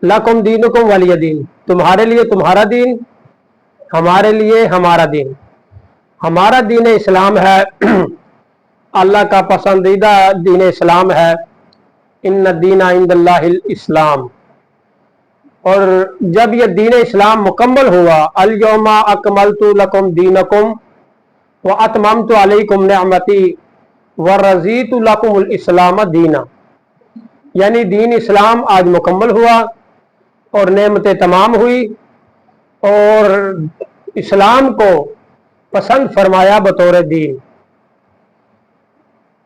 लकुम दीनुकुम वलिय दीन, तुम्हारे लिए तुम्हारा दीन, हमारे लिए हमारा दीन। हमारा दीन इस्लाम है, अल्लाह का पसंदीदा दीन इस्लाम है। इन्ना दीना इंदल्लाहिल इस्लाम। और जब यह दीन इस्लाम मुकम्मल हुआ, अल यौमा अकमलतु लकुम दीनकुम व अतममतु अलैकुम निअमती व रज़ीतु लकुमुल इस्लाम दीना, यानी दीन इस्लाम आज मुकम्मल हुआ और नेमतें तमाम हुई और इस्लाम को पसंद फरमाया बतौर दीन।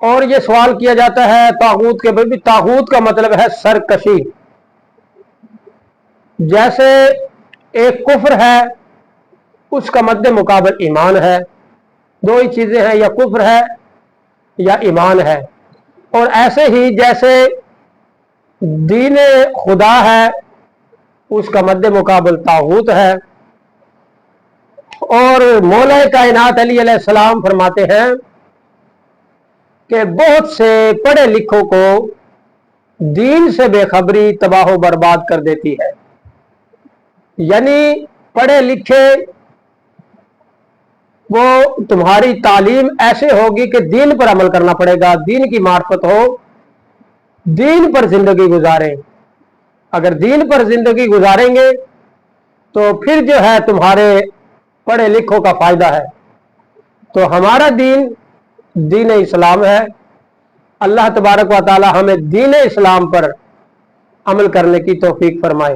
और ये सवाल किया जाता है तागूत के, भी तागूत का मतलब है सरकशी। जैसे एक कुफ्र है, उसका मद्दे मुकाबल ईमान है, दो ही चीजें हैं, या कुफ्र है या ईमान है। और ऐसे ही जैसे दीन खुदा है, उसका मद्दे मुकाबल तागूत है। और मौला कायनात अली अलैहिस्सलाम फरमाते हैं कि बहुत से पढ़े लिखों को दीन से बेखबरी तबाह बर्बाद कर देती है। यानी पढ़े लिखे वो तुम्हारी तालीम ऐसे होगी कि दीन पर अमल करना पड़ेगा, दीन की मार्फत हो, दीन पर जिंदगी गुजारें। अगर दीन पर जिंदगी गुजारेंगे तो फिर जो है तुम्हारे पढ़े लिखों का फायदा है। तो हमारा दीन दीन इस्लाम है। अल्लाह तबारक व तआला हमें दीन इस्लाम पर अमल करने की तौफीक फरमाए।